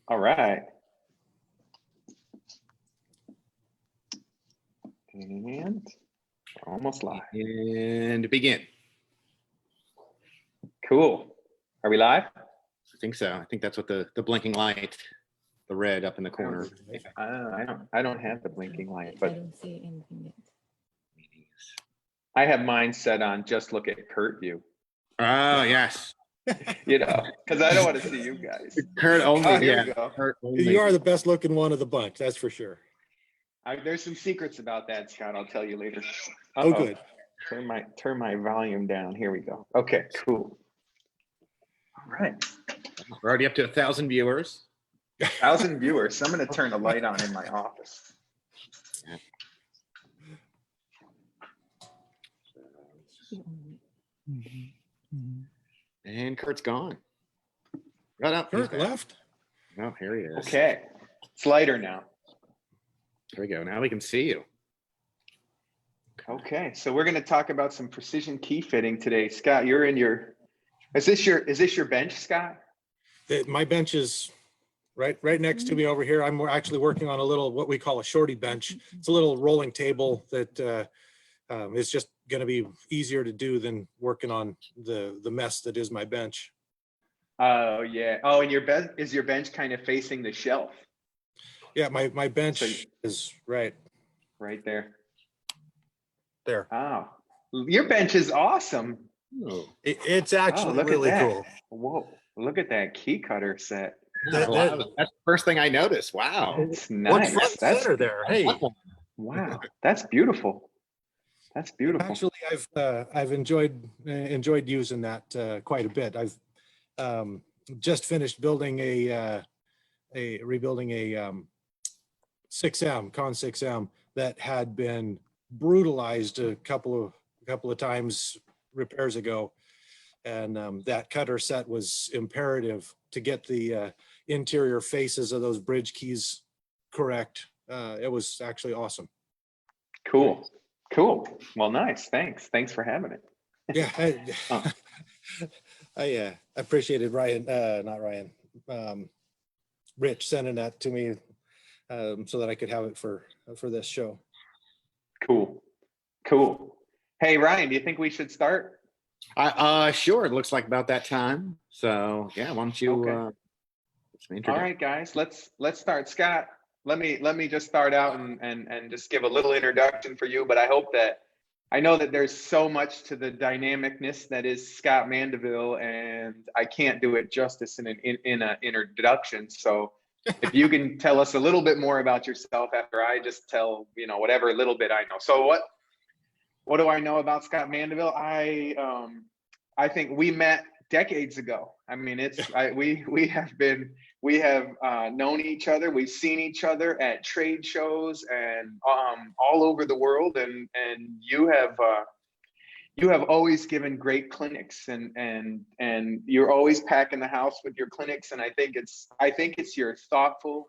All right. And we're almost live. And begin. Cool. Are we live? I think so. I think that's what the blinking light, the red up in the corner. I don't have the blinking light, but I don't see anything yet. I have mine set on just look at Curt view. Oh, yes. You know, because I don't want to see you guys. Curt only, Oh, here yeah. we go. Curt only. You are the best looking one of the bunch, that's for sure. There's some secrets about that, Scott. I'll tell you later. Oh, good. Turn my volume down. Here we go. Okay, cool. All right. We're already up to 1,000 viewers. 1,000 viewers. So I'm going to turn the light on in my office. And Kurt's gone. Right up. Kurt left. Oh, here he is. Okay. It's lighter now. There we go. Now we can see you. Okay, so we're going to talk about some precision key fitting today. Scott, you're in your, is this your bench, Scott? My bench is right next to me over here. I'm actually working on a little, what we call a shorty bench. It's a little rolling table that is just going to be easier to do than working on the mess that is my bench. Oh yeah. Oh, and is your bench kind of facing the shelf? Yeah, my bench is right there. There. Oh, your bench is awesome. It's actually really cool. Whoa, look at that key cutter set. That's the first thing I noticed. Wow. It's nice. What's front center there? Hey. Wow, that's beautiful. That's beautiful. Actually, I've enjoyed using that quite a bit. I've just finished building rebuilding a 6M Con 6M that had been brutalized a couple of times repairs ago, and that cutter set was imperative to get the interior faces of those bridge keys correct. It was actually awesome. Cool. Well, nice. Thanks for having it. Yeah, I appreciated Rich sending that to me so that I could have it for this show. Cool. Hey, Ryan, do you think we should start? Sure. It looks like about that time. So yeah, why don't you? Okay. All right, guys, let's start. Scott, let me just start out and just give a little introduction for you. But I know that there's so much to the dynamicness that is Scott Mandeville, and I can't do it justice in an introduction. So if you can tell us a little bit more about yourself after I just tell, whatever little bit I know. So what do I know about Scott Mandeville? I think we met decades ago. I mean, we have known each other. We've seen each other at trade shows and all over the world. And you have always given great clinics, and you're always packing the house with your clinics. And I think it's your thoughtful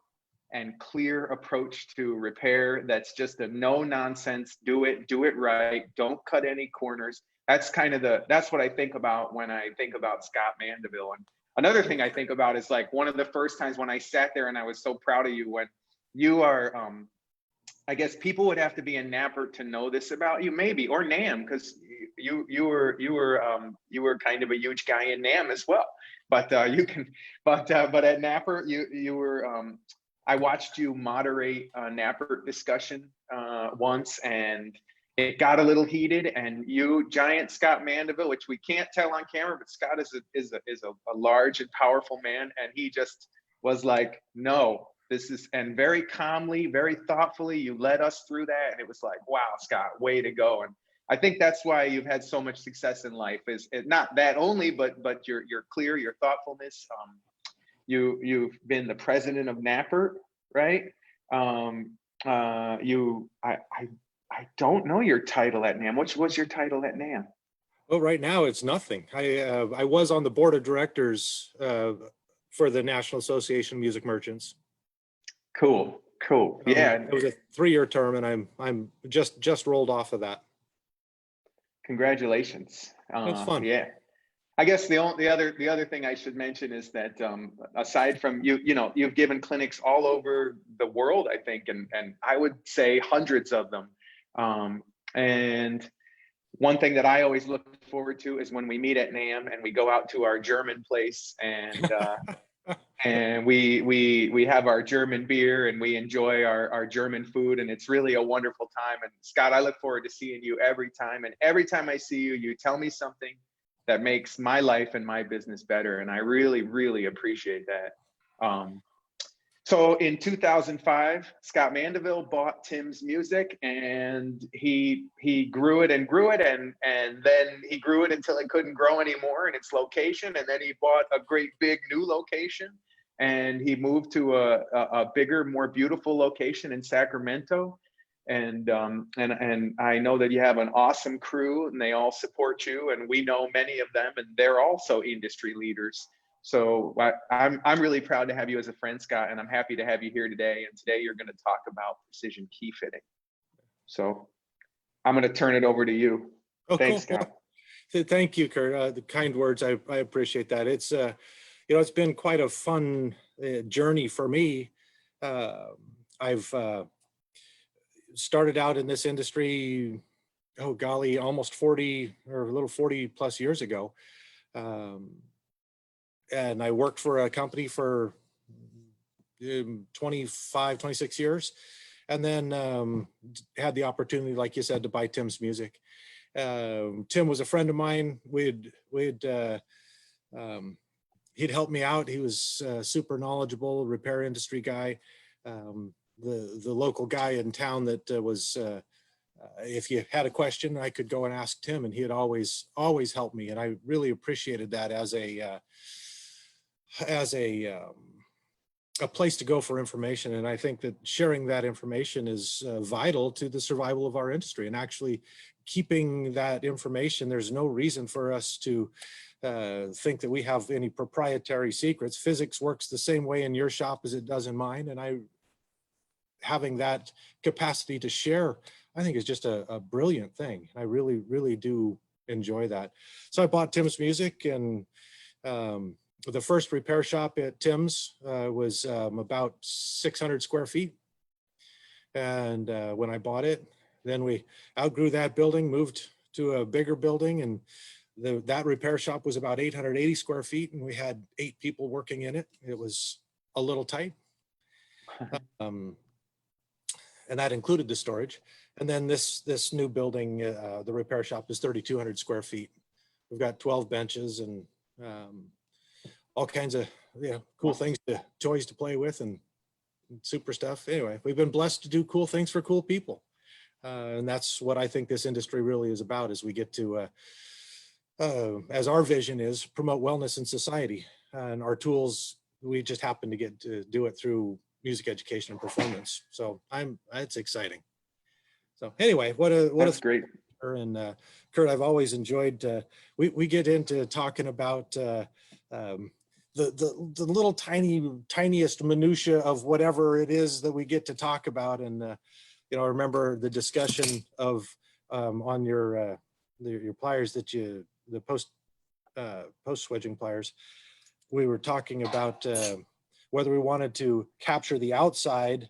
and clear approach to repair that's just a no nonsense, do it right, don't cut any corners. That's what I think about when I think about Scott Mandeville. And another thing I think about is like one of the first times when I sat there and I was so proud of you, when you are I guess people would have to be a napper to know this about you, maybe, or NAMM, because you were kind of a huge guy in NAMM as well. But at Napper you were I watched you moderate a Napper discussion once, and it got a little heated, and giant Scott Mandeville, which we can't tell on camera, but Scott is a large and powerful man, and he just was like, no, this is, and very calmly, very thoughtfully, you led us through that, and it was like, wow, Scott, way to go. And I think that's why you've had so much success in life, is not that only, but you're clear, your thoughtfulness. You've been the president of Napper, right? I don't know your title at NAMM. What was your title at NAMM? Well, right now it's nothing. I was on the board of directors for the National Association of Music Merchants. Cool. Yeah, it was a 3-year term, and I'm just rolled off of that. Congratulations. It's fun. Yeah, I guess the other thing I should mention is that aside from you've given clinics all over the world, I think, and I would say hundreds of them. And one thing that I always look forward to is when we meet at NAMM and we go out to our German place and we have our German beer and we enjoy our German food, and it's really a wonderful time. And Scott, I look forward to seeing you every time. And every time I see you, you tell me something that makes my life and my business better. And I really, really appreciate that. So in 2005, Scott Mandeville bought Tim's Music, and he grew it and grew it, and then he grew it until it couldn't grow anymore in its location. And then he bought a great big new location, and he moved to a bigger, more beautiful location in Sacramento. And I know that you have an awesome crew, and they all support you, and we know many of them, and they're also industry leaders. So I'm really proud to have you as a friend, Scott, and I'm happy to have you here today. And today you're going to talk about precision key fitting. So I'm going to turn it over to you. Oh, thanks, cool. Scott. Thank you, Curt. The kind words, I appreciate that. It's it's been quite a fun journey for me. I've started out in this industry, oh golly, almost 40 or a little 40 plus years ago. And I worked for a company for 25, 26 years. And then had the opportunity, like you said, to buy Tim's Music. Tim was a friend of mine. He'd helped me out. He was super knowledgeable, repair industry guy. The local guy in town that was, if you had a question, I could go and ask Tim, and he had always helped me. And I really appreciated that as a place to go for information. And I think that sharing that information is vital to the survival of our industry, and actually keeping that information. There's no reason for us to think that we have any proprietary secrets. Physics works the same way in your shop as it does in mine. And having that capacity to share, I think, is just a brilliant thing. I really, really do enjoy that. So I bought Tim's Music, and the first repair shop at Tim's was about 600 square feet. And when I bought it, then we outgrew that building, moved to a bigger building, and that repair shop was about 880 square feet, and we had 8 people working in it. It was a little tight. And that included the storage. And then this new building, the repair shop, is 3,200 square feet. We've got 12 benches and all kinds of cool things, toys to play with, and super stuff. Anyway, we've been blessed to do cool things for cool people. And that's what I think this industry really is about, is we get to, as our vision is, promote wellness in society. And our tools, we just happen to get to do it through music education and performance. So it's exciting. So anyway, that's great. And Curt, I've always enjoyed, we get into talking about the little tiniest minutia of whatever it is that we get to talk about. And I remember the discussion of on your pliers that the post swedging pliers, we were talking about whether we wanted to capture the outside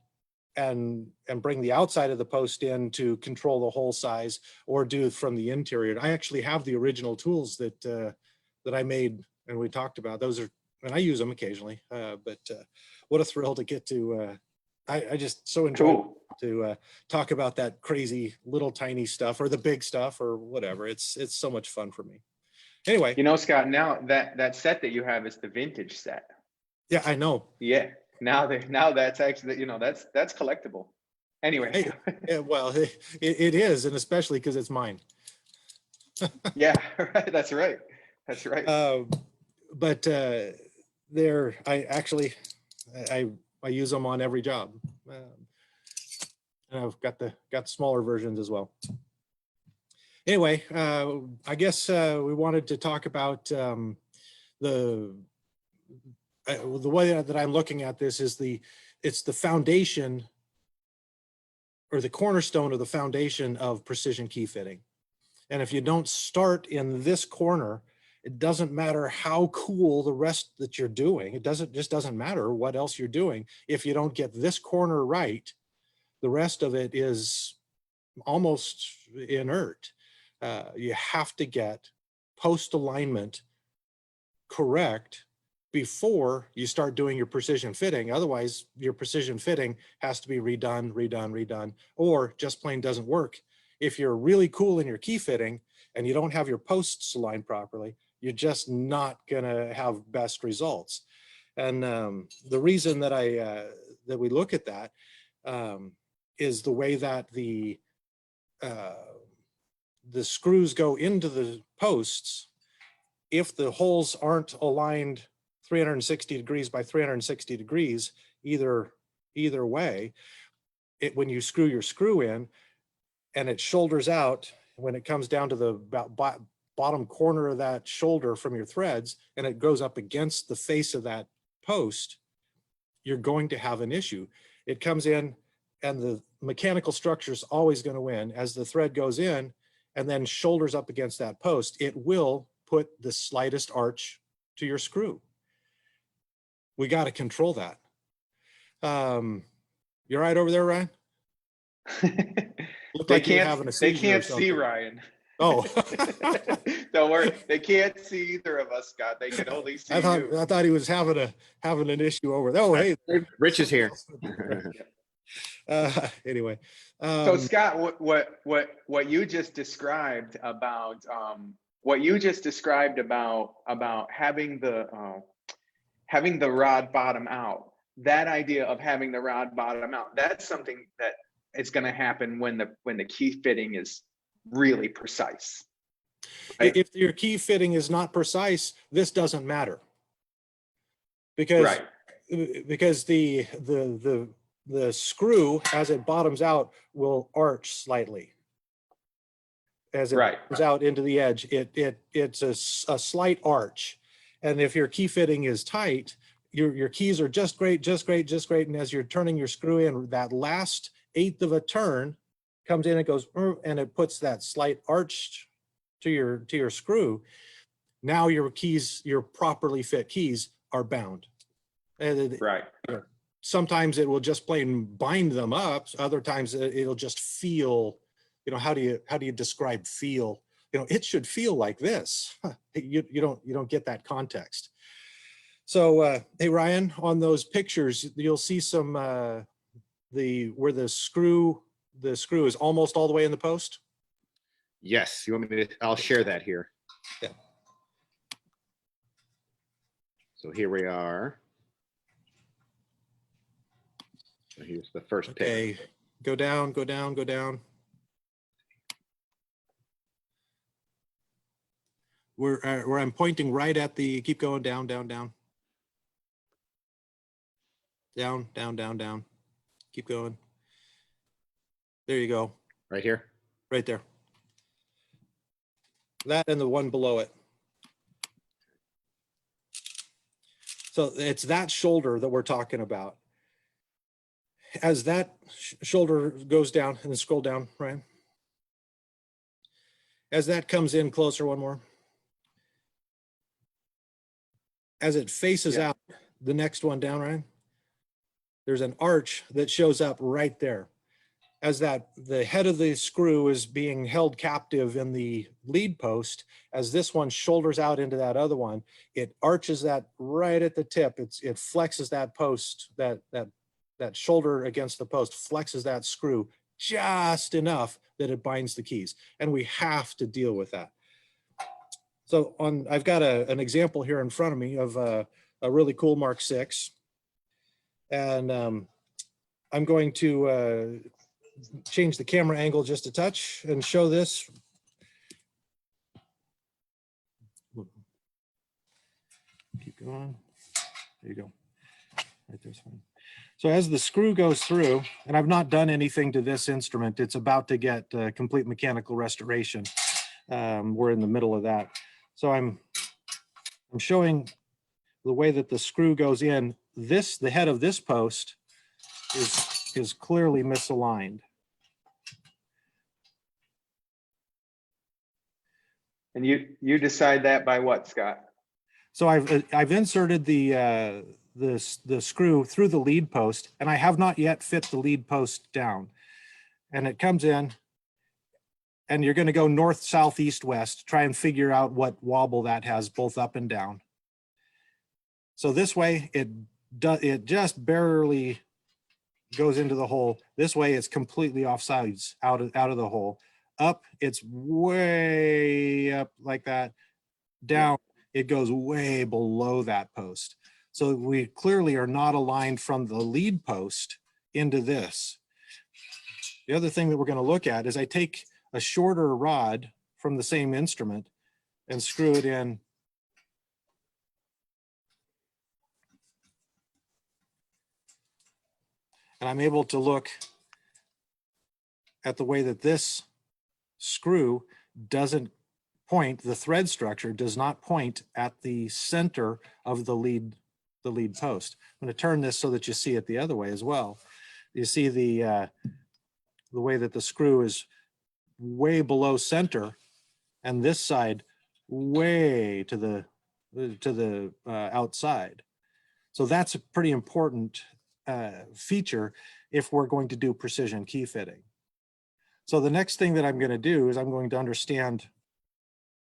and bring the outside of the post in to control the hole size, or do from the interior. I actually have the original tools that I made and we talked about. Those are, and I use them occasionally, but what a thrill to get to, I just so enjoy to talk about that crazy little tiny stuff, or the big stuff, or whatever. It's so much fun for me. Anyway. Scott, now that set that you have is the vintage set. Yeah, I know. Yeah. Now that's actually, that's collectible. Anyway. Yeah, well, it is, and especially because it's mine. Yeah, right. That's right. That's right. But I use them on every job. And I've got the smaller versions as well. Anyway, I guess we wanted to talk about the way that I'm looking at this is it's the foundation, or the cornerstone of the foundation of precision key fitting. And if you don't start in this corner, It doesn't matter how cool the rest that you're doing. It just doesn't matter what else you're doing. If you don't get this corner right, the rest of it is almost inert. You have to get post alignment correct before you start doing your precision fitting. Otherwise, your precision fitting has to be redone, or just plain doesn't work. If you're really cool in your key fitting and you don't have your posts aligned properly, you're just not gonna have best results. And the reason that that we look at that is the way that the screws go into the posts. If the holes aren't aligned 360 degrees by 360 degrees, either way, when you screw your screw in and it shoulders out, when it comes down to the bottom corner of that shoulder from your threads, and it goes up against the face of that post, you're going to have an issue. It comes in and the mechanical structure is always going to win. As the thread goes in and then shoulders up against that post, it will put the slightest arch to your screw. We got to control that. You're right over there, Ryan? They like can't see Ryan. Oh. Don't worry, they can't see either of us, Scott. They can only see you. I thought he was having an issue over there. Oh, hey, Rich is here. Anyway, so Scott, what you just described about having the rod bottom out, that idea of having the rod bottom out, that's something that is going to happen when the key fitting is really precise. Right? If your key fitting is not precise, this doesn't matter, because the screw, as it bottoms out, will arch slightly. As it comes out into the edge, it's a slight arch. And if your key fitting is tight, your keys are just great. And as you're turning your screw in, that last eighth of a turn comes in, it goes, and it puts that slight arch to your screw. Now your keys, your properly fit keys, are bound. And sometimes it will just plain bind them up. Other times it'll just feel, how do you describe feel? It should feel like this. You don't get that context. So, hey, Ryan, on those pictures, you'll see some, where the screw is almost all the way in the post. Yes. You want me to, I'll share that here. Yeah. So here we are. So here's the first pick. Okay, go down. Where I'm pointing right at the, keep going down. Down. Keep going. There you go. Right here? Right there. That and the one below it. So it's that shoulder that we're talking about. As that shoulder goes down, and then scroll down, Ryan. As that comes in closer, one more. As it faces out, the next one down, Ryan, there's an arch that shows up right there. As the head of the screw is being held captive in the lead post, as this one shoulders out into that other one, it arches that right at the tip. It flexes that post, that shoulder against the post, flexes that screw just enough that it binds the keys. And we have to deal with that. So I've got an example here in front of me of a really cool Mark VI. And I'm going to change the camera angle just a touch and show this. Keep going. There you go. Right there's fine. So as the screw goes through, and I've not done anything to this instrument, it's about to get complete mechanical restoration. We're in the middle of that. So I'm showing the way that the screw goes in. The head of this post is clearly misaligned. And you decide that by what, Scott? So I've inserted the screw through the lead post, and I have not yet fit the lead post down. And it comes in, and you're going to go north, south, east, west, try and figure out what wobble that has both up and down. So this way it just barely goes into the hole. This way it's completely offsides out of the hole. Up, it's way up like that. Down, it goes way below that post. So we clearly are not aligned from the lead post into this. The other thing that we're going to look at is I take a shorter rod from the same instrument and screw it in. And I'm able to look at the way that this screw doesn't point, the thread structure does not point at the center of the lead post. I'm going to turn this so that you see it the other way as well. You see the way that the screw is way below center, and this side way to the outside. So that's a pretty important feature if we're going to do precision key fitting. So the next thing that I'm going to do is I'm going to understand,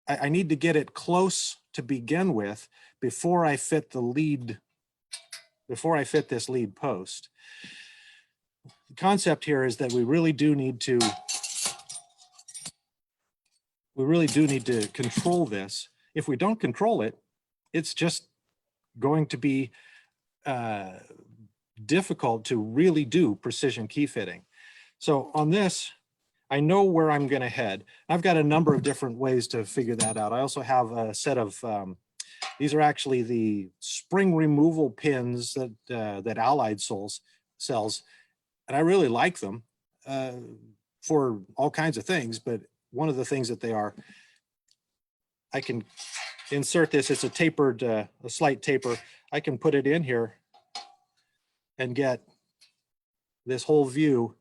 I need to get it close to begin with before I fit the lead, before I fit this lead post. The concept here is that we really do need to control this. If we don't control it, it's just going to be difficult to really do precision key fitting. So on this, I know where I'm going to head. I've got a number of different ways to figure that out. I also have a set of, these are actually the spring removal pins that Allied sells, and I really like them for all kinds of things, but one of the things that they are, I can insert this, it's a tapered, a slight taper. I can put it in here and get this whole view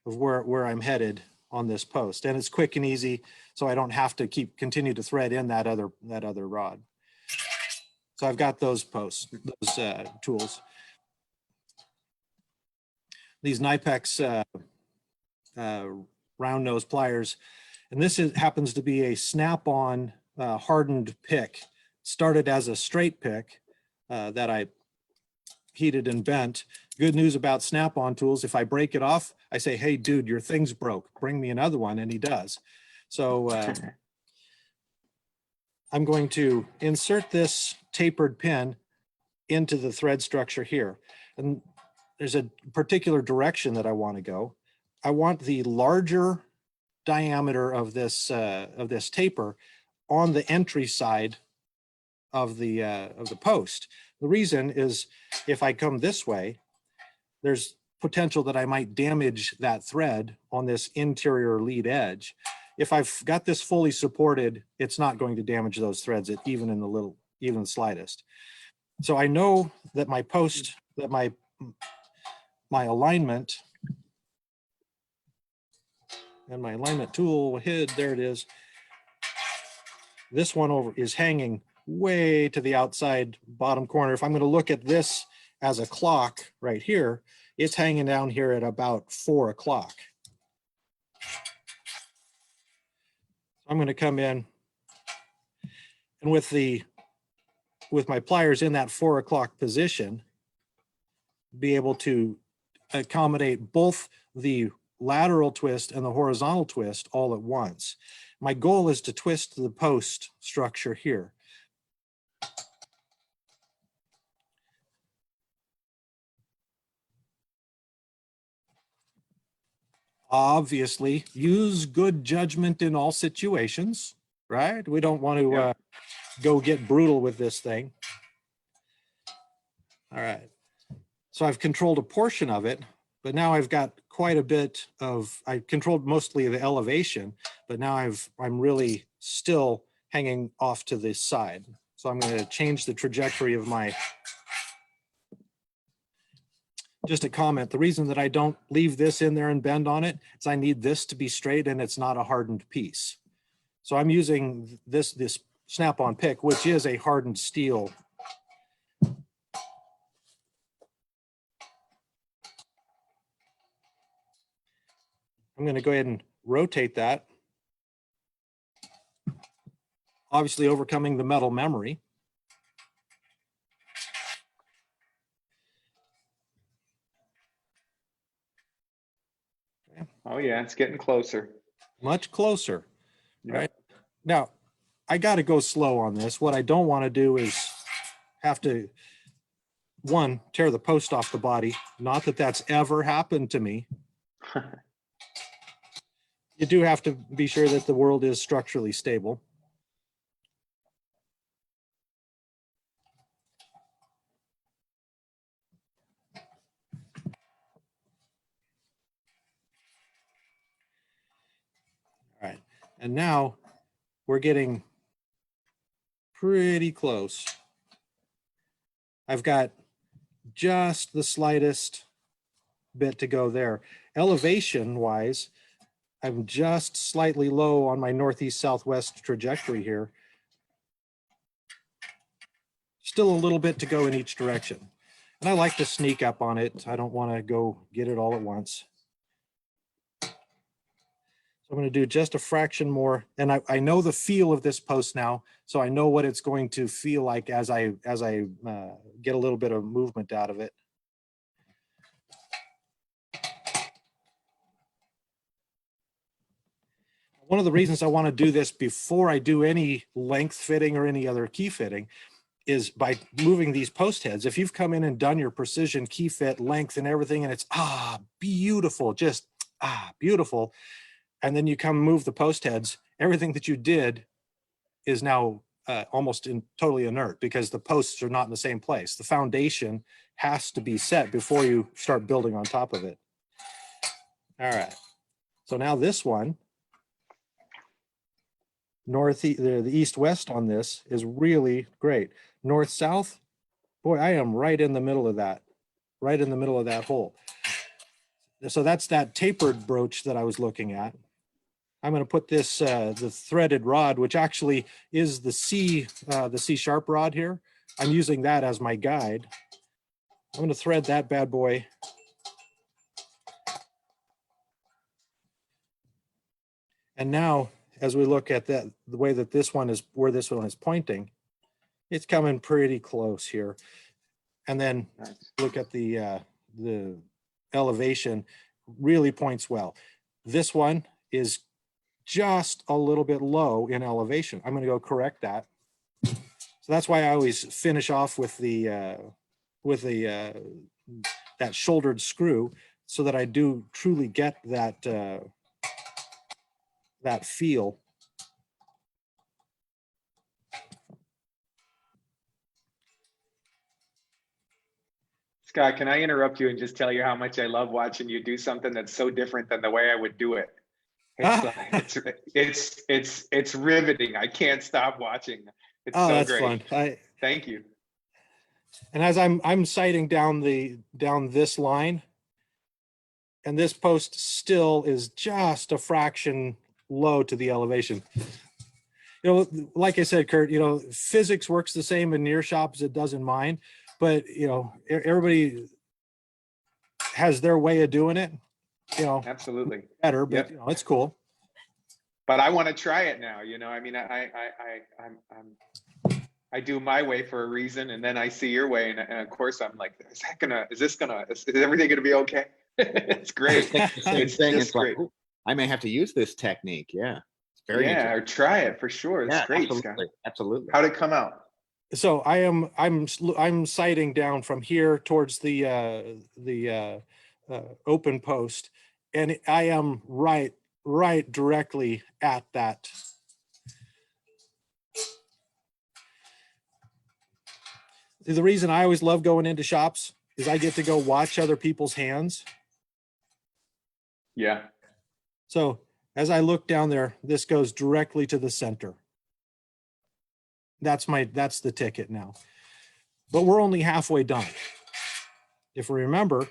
of where I'm headed on this post. And it's quick and easy, so I don't have to continue to thread in that other rod. So I've got those posts, those tools. These Knipex round nose pliers, and this happens to be a snap-on hardened pick. Started as a straight pick that I heated and bent. Good news about snap-on tools, if I break it off, I say, hey dude, your thing's broke, bring me another one, and he does. So I'm going to insert this tapered pin into the thread structure here, and there's a particular direction that I want to go. I want the larger diameter of this taper on the entry side of the post. The reason is if I come this way, there's potential that I might damage that thread on this interior lead edge. If I've got this fully supported, it's not going to damage those threads even in the slightest. So I know that my post, that my alignment and my alignment tool hid, there it is. This one over is hanging way to the outside bottom corner. If I'm going to look at this as a clock right here, it's hanging down here at about 4 o'clock. I'm going to come in and with my pliers in that 4 o'clock position, be able to accommodate both the lateral twist and the horizontal twist all at once. My goal is to twist the post structure here. Obviously, use good judgment in all situations, right? We don't want to go get brutal with this thing. All right. So I've controlled a portion of it, but now I've got quite a bit of, I controlled mostly the elevation, but now I'm really still hanging off to this side. So I'm going to change the trajectory of my, just a comment, the reason that I don't leave this in there and bend on it is I need this to be straight and it's not a hardened piece. So I'm using this snap-on pick, which is a hardened steel. I'm going to go ahead and rotate that. Obviously overcoming the metal memory. Oh yeah, it's getting closer. Much closer, Yep. right? Now, I got to go slow on this. What I don't want to do is have to, one, tear the post off the body. Not that that's ever happened to me. You do have to be sure that the world is structurally stable. All right, and now we're getting pretty close. I've got just the slightest bit to go there. Elevation wise, I'm just slightly low on my northeast southwest trajectory here. Still a little bit to go in each direction. And I like to sneak up on it. I don't want to go get it all at once. I'm going to do just a fraction more, and I know the feel of this post now, so I know what it's going to feel like as I get a little bit of movement out of it. One of the reasons I want to do this before I do any length fitting or any other key fitting is by moving these post heads. If you've come in and done your precision key fit length and everything, and it's beautiful, just beautiful. And then you come move the post heads, everything that you did is now almost totally inert because the posts are not in the same place. The foundation has to be set before you start building on top of it. All right. So now this one, the east-west on this is really great. North-south, boy, I am right in the middle of that, hole. So that's that tapered brooch that I was looking at. I'm going to put this, the threaded rod, which actually is the C sharp rod here. I'm using that as my guide. I'm going to thread that bad boy. And now, as we look at that, the way that this one is, where this one is pointing, it's coming pretty close here. And then look at the elevation, really points well. This one is just a little bit low in elevation. I'm going to go correct that. So that's why I always finish off with that shouldered screw, so that I do truly get that that feel. Scott, can I interrupt you and just tell you how much I love watching you do something that's so different than the way I would do it? It's riveting. I can't stop watching. It's so that's great. Fun. Thank you. And as I'm sighting down this line, and this post still is just a fraction low to the elevation. You know, like I said, Curt, you know, physics works the same in your shop as it does in mine, but you know, everybody has their way of doing it. You know, absolutely better, but you know, it's cool. But I want to try it now. You know, I mean, I do my way for a reason, and then I see your way, and of course I'm like, is everything gonna be okay? It's great. It's great. Like, I may have to use this technique. Yeah, it's very or try it for sure. It's great, absolutely, Scott. absolutely. How'd it come out? So I'm sighting down from here towards the open post, and I am right directly at that. The reason I always love going into shops is I get to go watch other people's hands. Yeah. So as I look down there, this goes directly to the center. That's the ticket now. But we're only halfway done. If we remember,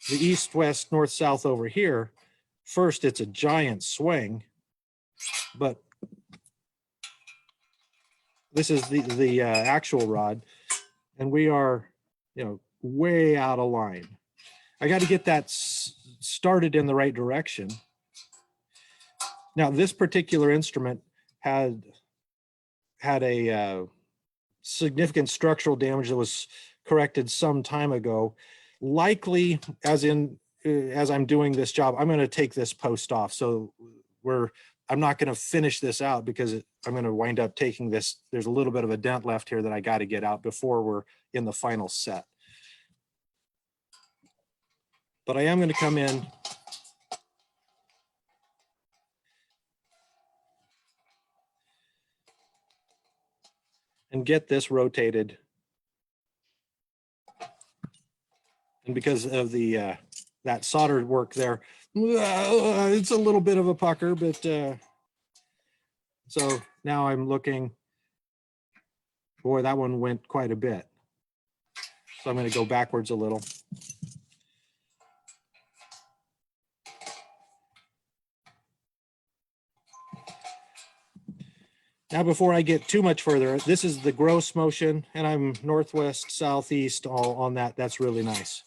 the east, west, north, south over here, first it's a giant swing, but this is the actual rod, and we are, you know, way out of line. I got to get that started in the right direction. Now, this particular instrument had a significant structural damage that was corrected some time ago. Likely, as I'm doing this job, I'm going to take this post off. So I'm not going to finish this out because I'm going to wind up taking this. There's a little bit of a dent left here that I got to get out before we're in the final set. But I am going to come in and get this rotated. And because of the that soldered work there, it's a little bit of a pucker, but so now I'm looking, boy, that one went quite a bit. So I'm going to go backwards a little. Now, before I get too much further, this is the gross motion, and I'm northwest, southeast, all on that. That's really nice.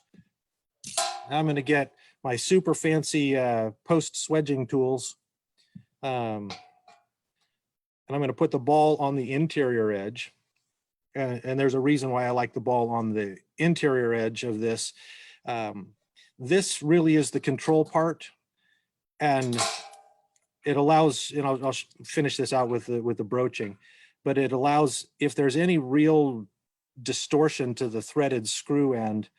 Now I'm going to get my super fancy post swedging tools. And I'm going to put the ball on the interior edge. And there's a reason why I like the ball on the interior edge of this. This really is the control part. And it allows, you know, I'll finish this out with the broaching, but it allows, if there's any real distortion to the threaded screw end,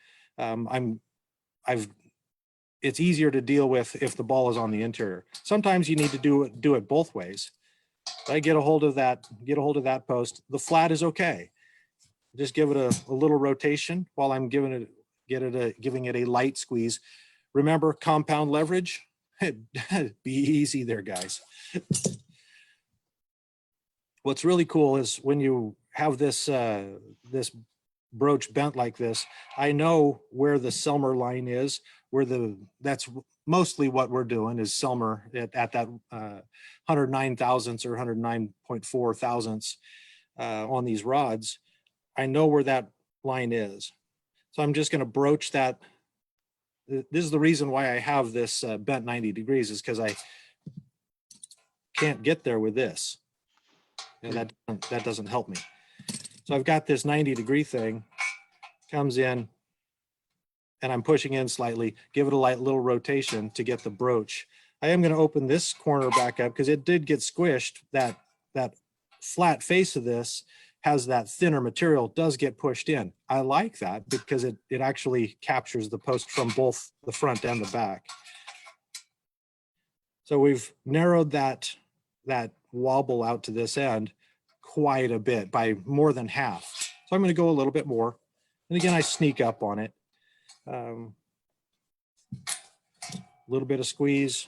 it's easier to deal with if the ball is on the interior. Sometimes you need to do it both ways. I get a hold of that post. The flat is okay. Just give it a little rotation while I'm giving it a light squeeze. Remember, compound leverage. Be easy there, guys. What's really cool is when you have this this broach bent like this, I know where the Selmer line is, that's mostly what we're doing is Selmer at that 109 thousandths or 109.4 thousandths on these rods. I know where that line is. So I'm just going to broach that. This is the reason why I have this bent 90 degrees, is because I can't get there with this. And that doesn't help me. So I've got this 90-degree thing, comes in, and I'm pushing in slightly, give it a light little rotation to get the broach. I am going to open this corner back up because it did get squished. That flat face of this has that thinner material, does get pushed in. I like that because it actually captures the post from both the front and the back. So we've narrowed that wobble out to this end quite a bit, by more than half. So I'm going to go a little bit more. And again, I sneak up on it. A little bit of squeeze.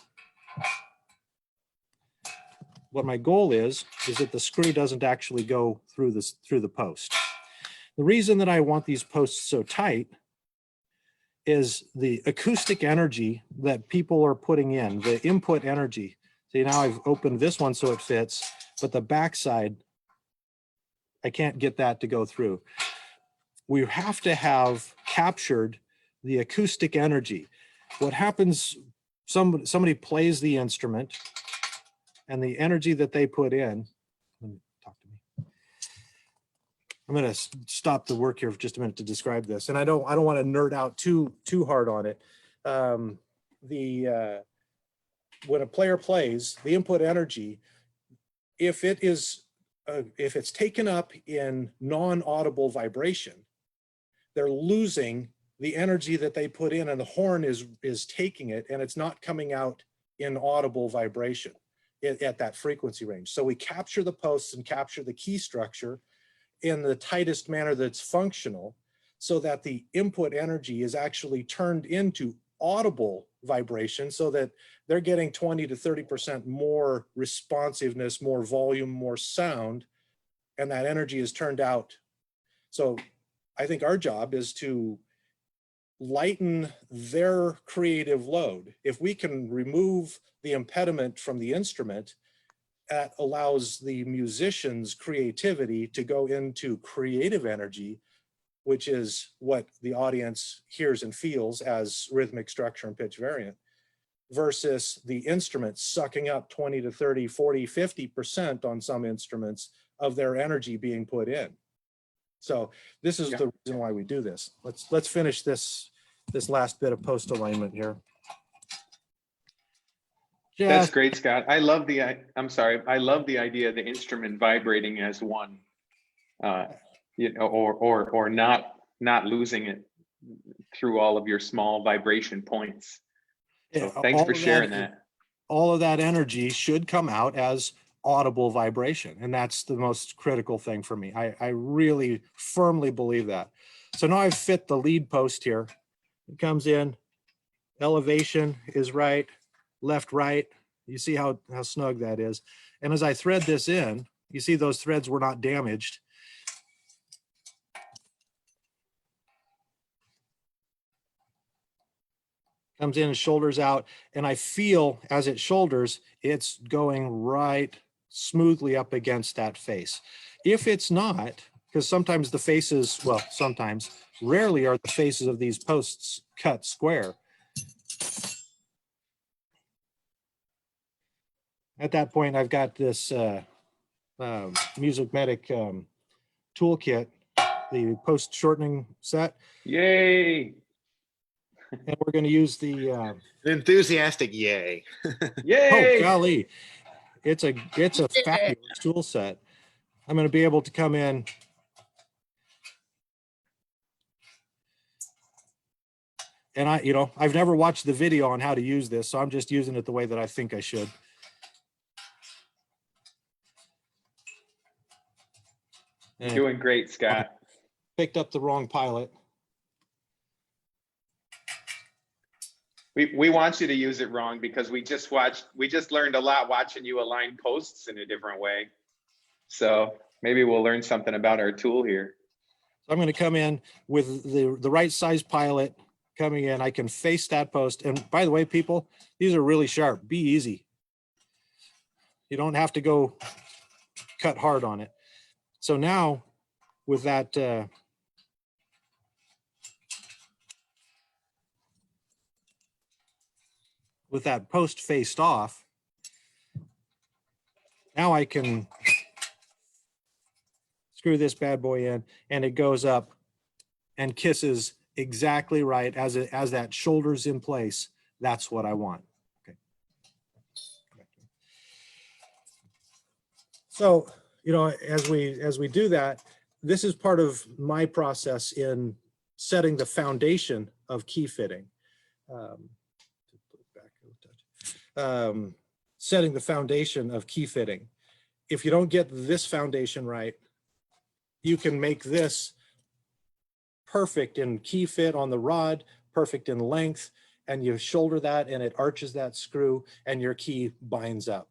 What my goal is that the screw doesn't actually go through the post. The reason that I want these posts so tight is the acoustic energy that people are putting in, the input energy. See, now I've opened this one so it fits, but the backside, I can't get that to go through. We have to have captured the acoustic energy. What happens, somebody plays the instrument, and the energy that they put in, let me talk to me. I'm going to stop the work here for just a minute to describe this, and I don't want to nerd out too hard on it. When a player plays, the input energy, if it's taken up in non-audible vibration, they're losing the energy that they put in, and the horn is taking it, and it's not coming out in audible vibration at that frequency range. So we capture the posts and capture the key structure in the tightest manner that's functional, so that the input energy is actually turned into audible vibration, so that they're getting 20 to 30% more responsiveness, more volume, more sound, and that energy is turned out. So I think our job is to lighten their creative load. If we can remove the impediment from the instrument that allows the musician's creativity to go into creative energy, which is what the audience hears and feels as rhythmic structure and pitch variant, versus the instrument sucking up 20 to 30, 40, 50% on some instruments of their energy being put in. So this is the reason why we do this. Let's finish this last bit of post alignment here. That's great, Scott. I love the idea of the instrument vibrating as one, or not losing it through all of your small vibration points. So thanks for sharing that. All of that energy should come out as audible vibration, and that's the most critical thing for me. I really firmly believe that. So now I've fit the lead post here. It comes in, elevation is right, left, right. You see how snug that is. And as I thread this in, you see those threads were not damaged. Comes in and shoulders out, and I feel as it shoulders, it's going right smoothly up against that face. If it's not, because sometimes the faces, well, sometimes, rarely are the faces of these posts cut square. At that point, I've got this MusicMedic toolkit, the post shortening set. Yay! And we're going to use the enthusiastic yay. Yay! Oh golly, it's a fabulous tool set. I'm going to be able to come in and I've never watched the video on how to use this, so I'm just using it the way that I think I should. You're doing great, Scott. Picked up the wrong pilot. We want you to use it wrong because we just learned a lot watching you align posts in a different way. So maybe we'll learn something about our tool here. So I'm going to come in with the right size pilot coming in. I can face that post. And by the way, people, these are really sharp. Be easy. You don't have to go cut hard on it. So now with that post faced off, now I can screw this bad boy in, and it goes up and kisses exactly right as that shoulder's in place. That's what I want. Okay. So, as we do that, this is part of my process in setting the foundation of key fitting. Setting the foundation of key fitting. If you don't get this foundation right, you can make this perfect in key fit on the rod, perfect in length, and you shoulder that and it arches that screw and your key binds up.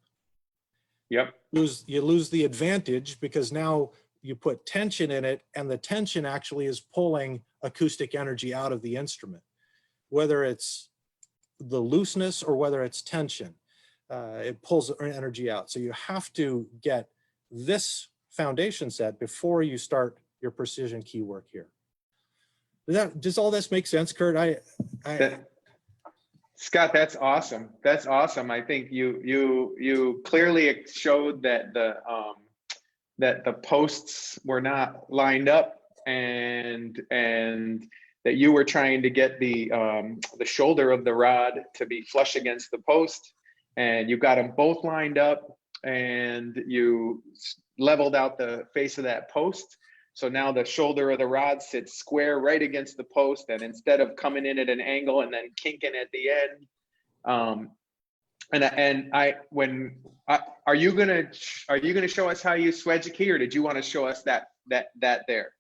Yep. You lose the advantage because now you put tension in it, and the tension actually is pulling acoustic energy out of the instrument, whether it's the looseness or whether it's tension. It pulls energy out. So you have to get this foundation set before you start your precision key work here. Does all this make sense, Curt? Scott, that's awesome. That's awesome. I think you clearly showed that the posts were not lined up, and that you were trying to get the shoulder of the rod to be flush against the post, and you got them both lined up, and you leveled out the face of that post. So now the shoulder of the rod sits square right against the post, and instead of coming in at an angle and then kinking at the end, are you gonna show us how you swedge a key, or did you want to show us that there?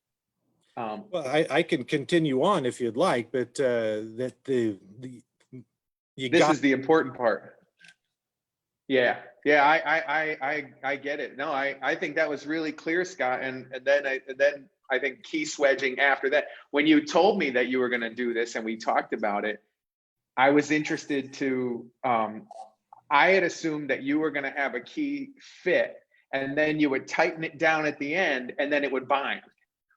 Well, I can continue on if you'd like, but this is the important part. Yeah, I get it. No, I think that was really clear, Scott. And then I think key swedging after that. When you told me that you were going to do this and we talked about it, I was interested to I had assumed that you were going to have a key fit, and then you would tighten it down at the end, and then it would bind,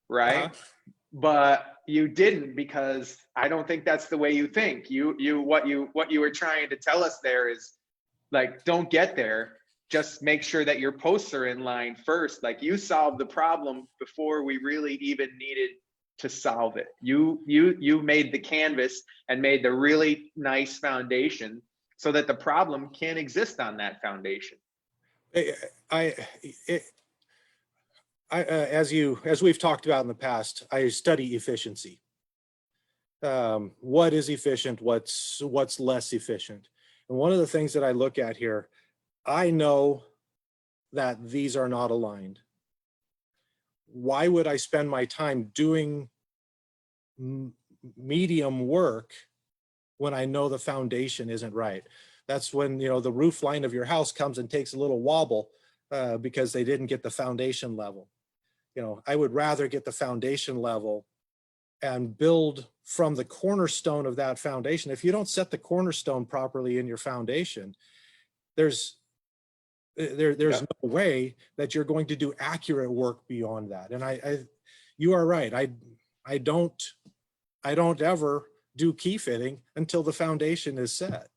right? But you didn't, because I don't think that's the way you think. What you were trying to tell us there is, like, don't get there. Just make sure that your posts are in line first. Like, you solved the problem before we really even needed to solve it. You made the canvas and made the really nice foundation so that the problem can't exist on that foundation. As we've talked about in the past, I study efficiency. What is efficient? What's less efficient? And one of the things that I look at here, I know that these are not aligned. Why would I spend my time doing medium work when I know the foundation isn't right? That's when, you know, the roof line of your house comes and takes a little wobble because they didn't get the foundation level. You know, I would rather get the foundation level and build from the cornerstone of that foundation. If you don't set the cornerstone properly in your foundation, there's no way that you're going to do accurate work beyond that. And you are right. I don't ever do key fitting until the foundation is set.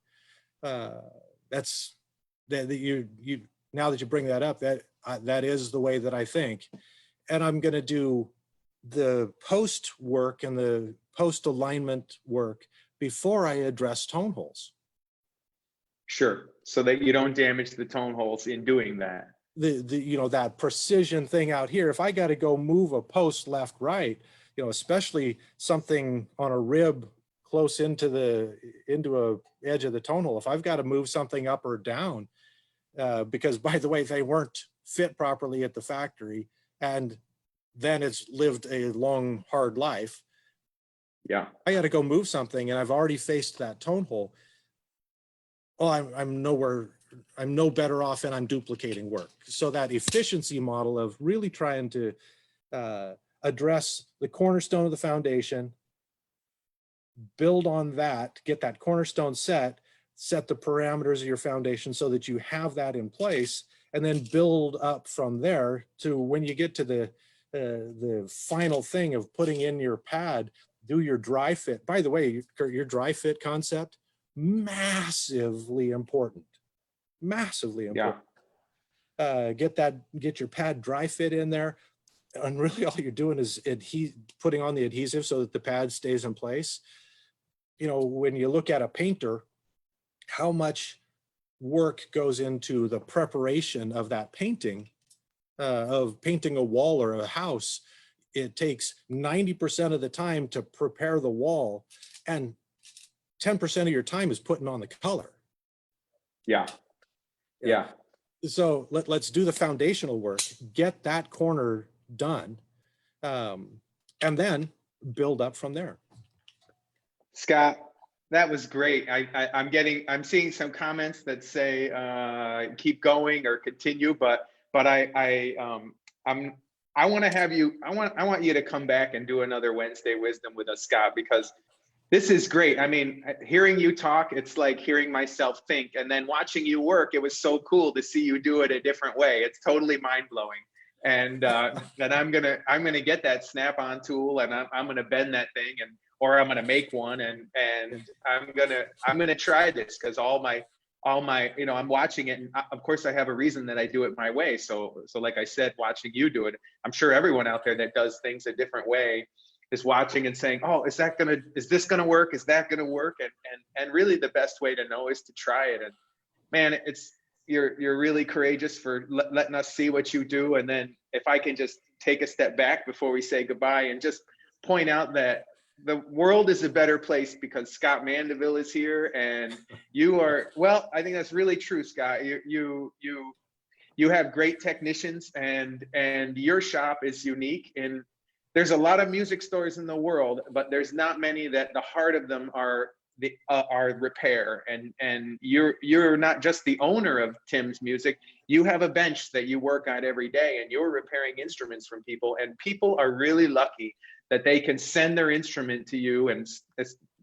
That's that you now that you bring that up, that is the way that I think. And I'm going to do the post work and the post alignment work before I address tone holes. Sure, so that you don't damage the tone holes in doing that. You know, that precision thing out here, if I got to go move a post left, right, you know, especially something on a rib close into a edge of the tone hole, if I've got to move something up or down, because by the way, they weren't fit properly at the factory, and then it's lived a long, hard life. Yeah. I got to go move something and I've already faced that tone hole. Oh, I'm no better off and I'm duplicating work. So that efficiency model of really trying to address the cornerstone of the foundation, build on that, get that cornerstone set the parameters of your foundation so that you have that in place, and then build up from there to when you get to the final thing of putting in your pad, do your dry fit. By the way, Curt, your dry fit concept, massively important. Yeah. Get your pad dry fit in there, and really all you're doing is putting on the adhesive so that the pad stays in place. You know, when you look at a painter, how much work goes into the preparation of that painting, of painting a wall or a house. It takes 90% of the time to prepare the wall, and 10% of your time is putting on the color. Yeah. So let's do the foundational work, get that corner done, and then build up from there. Scott, that was great. I'm seeing some comments that say keep going or continue, but I want to have you. I want you to come back and do another Wednesday Wisdom with us, Scott, because this is great. I mean, hearing you talk, it's like hearing myself think, and then watching you work, it was so cool to see you do it a different way. It's totally mind blowing. And I'm gonna get that snap-on tool, and I'm gonna bend that thing, or I'm gonna make one, and I'm gonna try this, because all my you know, I'm watching it, and of course I have a reason that I do it my way. So like I said, watching you do it, I'm sure everyone out there that does things a different way is watching and saying, oh, is this gonna work? Is that gonna work? And really the best way to know is to try it. And man, you're really courageous for letting us see what you do. And then if I can just take a step back before we say goodbye and just point out that the world is a better place because Scott Mandeville is here, and you are, well, I think that's really true, Scott. You have great technicians, and your shop is unique. And there's a lot of music stores in the world, but there's not many that the heart of them are repair. And you're not just the owner of Tim's Music. You have a bench that you work on every day, and you're repairing instruments from people, and people are really lucky that they can send their instrument to you. And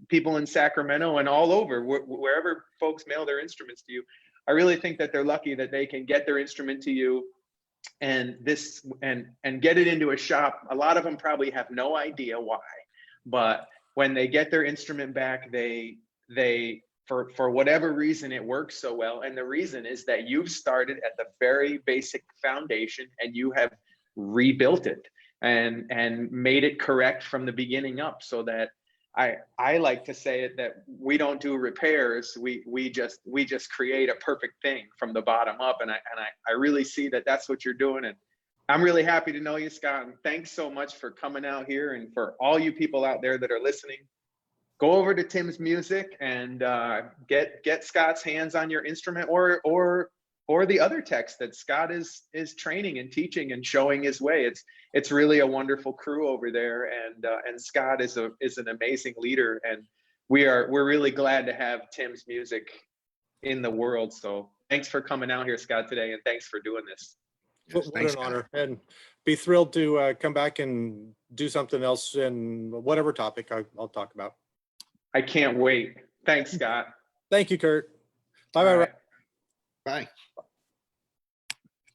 people in Sacramento and all over, wherever folks mail their instruments to you, I really think that they're lucky that they can get their instrument to you and get it into a shop. A lot of them probably have no idea why, but when they get their instrument back, they for whatever reason, it works so well. And the reason is that you've started at the very basic foundation and you have rebuilt it and made it correct from the beginning up, so that I like to say it that we don't do repairs. We just create a perfect thing from the bottom up. And I really see that that's what you're doing. And I'm really happy to know you, Scott. And thanks so much for coming out here. And for all you people out there that are listening, go over to Tim's Music and get Scott's hands on your instrument, or the other techs that Scott is training and teaching and showing his way. It's really a wonderful crew over there, and Scott is an amazing leader, and we're really glad to have Tim's Music in the world. So thanks for coming out here, Scott, today, and thanks for doing this. What an honor, and be thrilled to come back and do something else in whatever topic I'll talk about. I can't wait. Thanks, Scott. Thank you, Curt. Bye-bye. All right. Bye.